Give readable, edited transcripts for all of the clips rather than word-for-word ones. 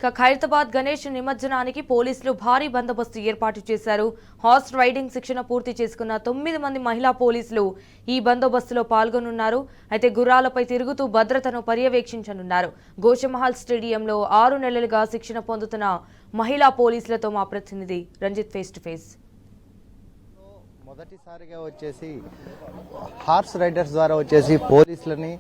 ఖైరతాబాద్ గణేష్ నిమజ్జనానికి పోలీసులు భారీ బందోబస్తు ఏర్పాటు చేశారు. హార్స్ రైడింగ్ శిక్షణ పూర్తి చేసుకున్న 9 మంది మహిళా పోలీసులు ఈ బందోబస్తులో పాల్గొనున్నారు. అయితే గుర్రాలపై తిరుగుతూ భద్రతను పర్యవేక్షించనున్నారు. గోషమహల్ స్టేడియంలో 6 నెలలుగా శిక్షణ పొందుతున్న మహిళా పోలీసులతో మా ప్రతినిధి రంజిత్ ఫేస్ టు ఫేస్. మొదటిసారిగా వచ్చేసి హార్స్ రైడర్స్ ద్వారా వచ్చేసి పోలీసులని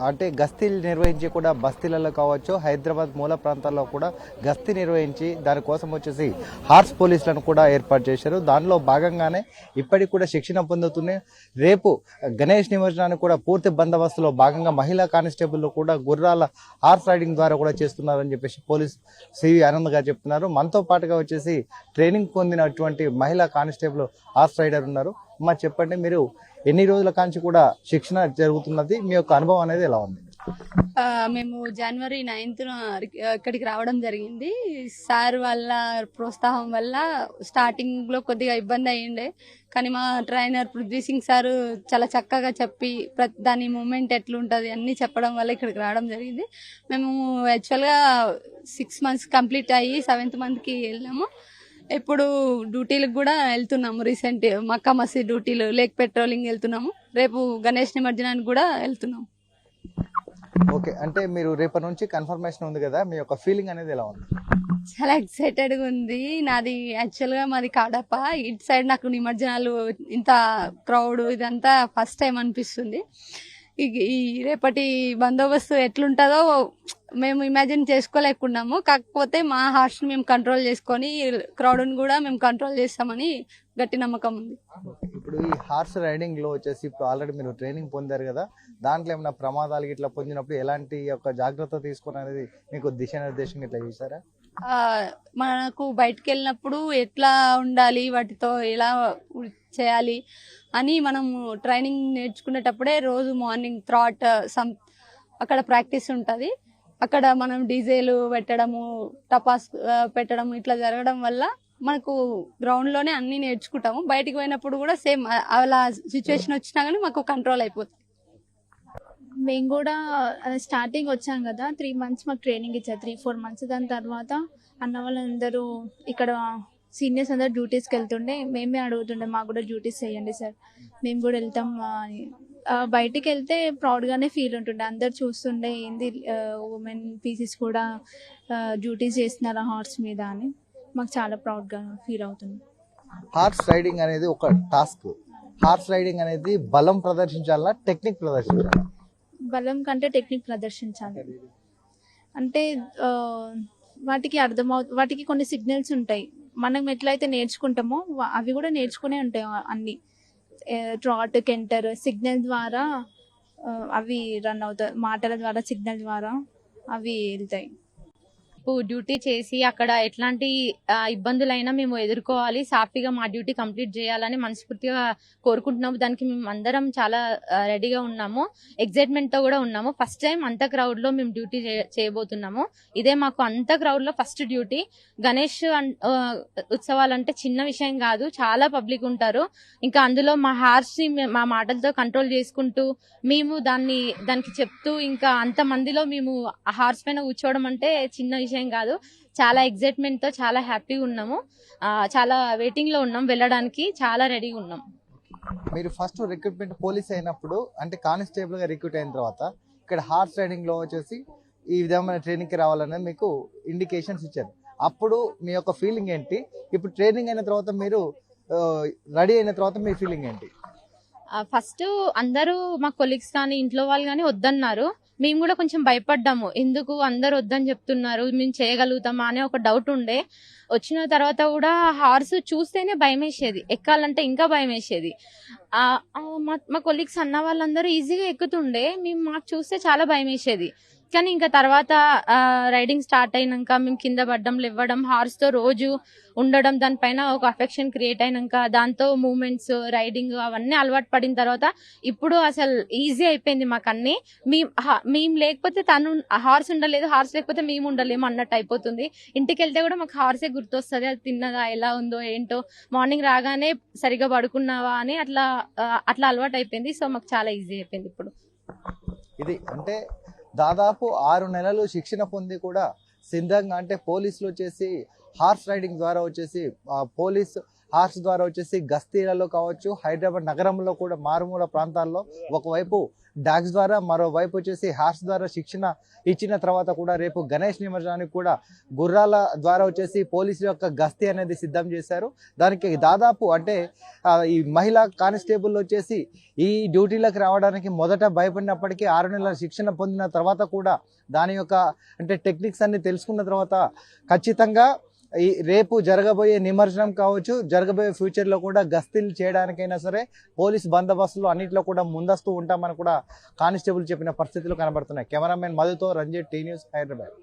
అంటే గస్తీలు నిర్వహించి కూడా బస్తీలలో కావచ్చు, హైదరాబాద్ మూల ప్రాంతాల్లో కూడా గస్తీ నిర్వహించి దానికోసం వచ్చేసి హార్స్ పోలీసులను కూడా ఏర్పాటు చేశారు. దానిలో భాగంగానే ఇప్పటికి కూడా శిక్షణ పొందుతూనే రేపు గణేష్ నిమజ్జనానికి కూడా పూర్తి బందోబస్తులో భాగంగా మహిళా కానిస్టేబుల్ కూడా గుర్రాల హార్స్ రైడింగ్ ద్వారా కూడా చేస్తున్నారని చెప్పేసి పోలీస్ సివి ఆనంద్ గారు చెప్తున్నారు. మనతో పాటుగా వచ్చేసి ట్రైనింగ్ పొందినటువంటి మహిళా కానిస్టేబుల్ హార్స్ రైడర్ ఉన్నారు. అమ్మా చెప్పండి, మీరు ఎన్ని రోజుల కాంచి కూడా శిక్షణ జరుగుతున్నది, మీ యొక్క అనుభవం అనేది ఎలా ఉంది? మేము జనవరి 9th ఇక్కడికి రావడం జరిగింది. సార్ వాళ్ళ ప్రోత్సాహం వల్ల స్టార్టింగ్ లో కొద్దిగా ఇబ్బంది అయ్యిండే, కానీ మా ట్రైనర్ పృథ్వీ సింగ్ సార్ చాలా చక్కగా చెప్పి దాని మూమెంట్ ఎట్లుంటది అన్ని చెప్పడం వల్ల ఇక్కడికి రావడం జరిగింది. మేము యాక్చువల్ గా 6 months కంప్లీట్ అయ్యి 7th month కి వెళ్ళాము. ఇప్పుడు డ్యూటీలకు కూడా వెళ్తున్నాము. రీసెంట్ మక్కా మసీద్ డ్యూటీలు, లేక్ పెట్రోలింగ్ వెళ్తున్నాము. రేపు గణేష్ నిమజ్జనానికి కూడా వెళ్తున్నాము. ఓకే, అంటే మీరు రేపటి నుంచి కన్ఫర్మేషన్ ఉంది కదా, మీ యొక్క ఫీలింగ్ అనేది ఎలా ఉంది? చాలా ఎక్సైటెడ్ గా ఉంది. నాది యాక్చువల్ గా మాది కాడప, ఇటు సైడ్ నాకు నిమజ్జనాలు ఇంత క్రౌడ్ ఇదంతా ఫస్ట్ టైం అనిపిస్తుంది. ఈ రేపటి బందోబస్తు ఎట్లుంటుందో మేము ఇమాజిన్ చేసుకోలేకున్నాము. కాకపోతే మా హార్స్ మేము కంట్రోల్ చేసుకొని క్రౌడ్ని కూడా మేము కంట్రోల్ చేస్తామని గట్టి నమ్మకం ఉంది. ఇప్పుడు ఈ హార్స్ రైడింగ్ లో వచ్చేసి ఇప్పుడు ఆల్రెడీ మీరు ట్రైనింగ్ పొందారు కదా, దాంట్లో ఏమైనా ప్రమాదాలు ఇట్లా పొందినప్పుడు ఎలాంటి యొక్క జాగ్రత్త తీసుకుని అనేది మీకు దిశానిర్దేశం ఇట్లా చేశారా? మనకు బయటకు వెళ్ళినప్పుడు ఎట్లా ఉండాలి, వాటితో ఎలా చేయాలి అని మనం ట్రైనింగ్ నేర్చుకునేటప్పుడే రోజు మార్నింగ్ థ్రాట్ అక్కడ ప్రాక్టీస్ ఉంటుంది. అక్కడ మనం డీజేలు పెట్టడము, టపాస్ పెట్టడం ఇట్లా జరగడం వల్ల మనకు గ్రౌండ్ లోనే అన్ని నేర్చుకుంటాము. బయటికి పోయినప్పుడు కూడా సేమ్ అలా సిచ్యువేషన్ వచ్చినా కానీ మాకు కంట్రోల్ అయిపోతుంది. మేము కూడా స్టార్టింగ్ వచ్చాం కదా, 3 months మాకు ట్రైనింగ్ ఇచ్చారు, 3-4 months. దాని తర్వాత అన్న వాళ్ళందరూ ఇక్కడ సీనియర్స్ అందరూ డ్యూటీస్కి వెళ్తుండే, మేమే అడుగుతుండే మాకు కూడా డ్యూటీస్ చేయండి సార్, మేము కూడా వెళ్తాం అని. బయటికి వెళ్తే ప్రౌడ్గానే ఫీల్ ఉంటుండే, అందరు చూస్తుండే ఏంది ఉమెన్ పీసెస్ కూడా డ్యూటీస్ చేస్తున్నారు హార్స్ మీద అని. మాకు చాలా ప్రౌడ్గా ఫీల్ అవుతుంది. హార్స్ రైడింగ్ అనేది ఒక టాస్క్. హార్స్ రైడింగ్ అనేది బలం ప్రదర్శించాలా, టెక్నిక్ ప్రదర్శించాలా? బలం కంటే టెక్నిక్ ప్రదర్శించాలి. అంటే వాటికి కొన్ని సిగ్నల్స్ ఉంటాయి. మనం ఎట్లయితే నేర్చుకుంటామో అవి కూడా నేర్చుకునే ఉంటాయి. అన్ని ట్రాట్, కెంటర్ సిగ్నల్ ద్వారా అవి రన్ అవుతాయి, మాటల ద్వారా సిగ్నల్ ద్వారా అవి వెళ్తాయి. డ్యూటీ చేసి అక్కడ ఎట్లాంటి ఇబ్బందులైనా మేము ఎదుర్కోవాలి, సాఫీగా మా డ్యూటీ కంప్లీట్ చేయాలని మనస్ఫూర్తిగా కోరుకుంటున్నాము. దానికి మేము అందరం చాలా రెడీగా ఉన్నాము, ఎక్సైట్మెంట్ తో కూడా ఉన్నాము. ఫస్ట్ టైం అంత క్రౌడ్ లో మేము డ్యూటీ చేయబోతున్నాము. ఇదే మాకు అంత క్రౌడ్ లో ఫస్ట్ డ్యూటీ. గణేష్ ఉత్సవాలంటే చిన్న విషయం కాదు, చాలా పబ్లిక్ ఉంటారు. ఇంకా అందులో మా హార్స్ ని మా మాటలతో కంట్రోల్ చేసుకుంటూ మేము దానికి చెప్తూ ఇంకా అంత మందిలో మేము హార్స్ పైన కూర్చోవడం అంటే చిన్న విషయం కాదు. చాలా ఎక్సైట్మెంట్ తో చాలా హ్యాపీగా ఉన్నాము, చాలా వెయిటింగ్ లో ఉన్నాం, వెళ్ళడానికి చాలా రెడీగా ఉన్నాం. మీరు ఫస్ట్ రిక్రూట్మెంట్ పోలీస్ అయినప్పుడు అంటే కానిస్టేబుల్ గా రిక్రూట్ అయిన తర్వాత ఇక్కడ హార్స్ రైడింగ్ లో వచ్చేసి ఈ విధమైన ట్రైనింగ్ కి రావాలనేది మీకు ఇండికేషన్స్ ఇచ్చారు. అప్పుడు మీ యొక్క ఫీలింగ్ ఏంటి? ఇప్పుడు ట్రైనింగ్ అయిన తర్వాత మీరు రెడీ అయిన తర్వాత మీ ఫీలింగ్ ఏంటి? ఫస్ట్ అందరూ మా కొలీగ్స్ కానీ ఇంట్లో వాళ్ళు కానీ వద్దన్నారు. మేము కూడా కొంచెం భయపడ్డాము, ఎందుకు అందరు వద్దని చెప్తున్నారు, మేము చేయగలుగుతామా అనే ఒక డౌట్ ఉండే. వచ్చిన తర్వాత కూడా హార్స్ చూస్తేనే భయం వేసేది, ఎక్కాలంటే ఇంకా భయం వేసేది. మా కొలీగ్స్ అన్న వాళ్ళందరూ ఈజీగా ఎక్కుతుండే, మాకు చూస్తే చాలా భయం వేసేది. కానీ ఇంకా తర్వాత రైడింగ్ స్టార్ట్ అయినాక మేము కింద పడ్డం, లేవడం, హార్స్ తో రోజు ఉండడం, దానిపైన ఒక అఫెక్షన్ క్రియేట్ అయినాక దాంతో మూమెంట్స్, రైడింగ్ అవన్నీ అలవాటు పడిన తర్వాత ఇప్పుడు అసలు ఈజీ అయిపోయింది మాకు అన్ని. మేము లేకపోతే తను హార్స్ ఉండలేదు, హార్స్ లేకపోతే మేము ఉండలేము అన్నట్టు అయిపోతుంది. ఇంటికి వెళ్తే కూడా మాకు హార్సే గుర్తొస్తుంది, అది తిన్నదా, ఎలా ఉందో ఏంటో, మార్నింగ్ రాగానే సరిగా పడుకున్నావా అని అట్లా అలవాటు అయిపోయింది. సో మాకు చాలా ఈజీ అయిపోయింది ఇప్పుడు. ఇది అంటే దాదాపు 6 నెలలు శిక్షణ పొంది కూడా సిద్ధంగా అంటే పోలీసులు వచ్చేసి హార్స్ రైడింగ్ ద్వారా వచ్చేసి పోలీస్ హార్స్ ద్వారా వచ్చేసి గస్తీలలో కావచ్చు, హైదరాబాద్ నగరంలో కూడా మారుమూల ప్రాంతాల్లో ఒకవైపు డాగ్స్ ద్వారా, మరోవైపు వచ్చేసి హార్స్ ద్వారా శిక్షణ ఇచ్చిన తర్వాత కూడా రేపు గణేష్ నిమజ్జనానికి కూడా గుర్రాల ద్వారా వచ్చేసి పోలీసుల యొక్క గస్తీ అనేది సిద్ధం చేశారు. దానికి దాదాపు అంటే ఈ మహిళా కానిస్టేబుల్ వచ్చేసి ఈ డ్యూటీలకు రావడానికి మొదట భయపడినప్పటికీ 6 నెలల శిక్షణ పొందిన తర్వాత కూడా దాని యొక్క అంటే టెక్నిక్స్ అన్ని తెలుసుకున్న తర్వాత ఖచ్చితంగా ఈ రేపు జరగబోయే నిమజ్జనం కావచ్చు, జరగబోయే ఫ్యూచర్లో కూడా గస్తీలు చేయడానికైనా సరే పోలీస్ బందోబస్తులు అన్నింటిలో కూడా ముందస్తూ ఉంటామని కూడా కానిస్టేబుల్ చెప్పిన పరిస్థితులు కనబడుతున్నాయి. కెమెరామెన్ మధుతో రంజిత్, టీ న్యూస్, హైదరాబాద్.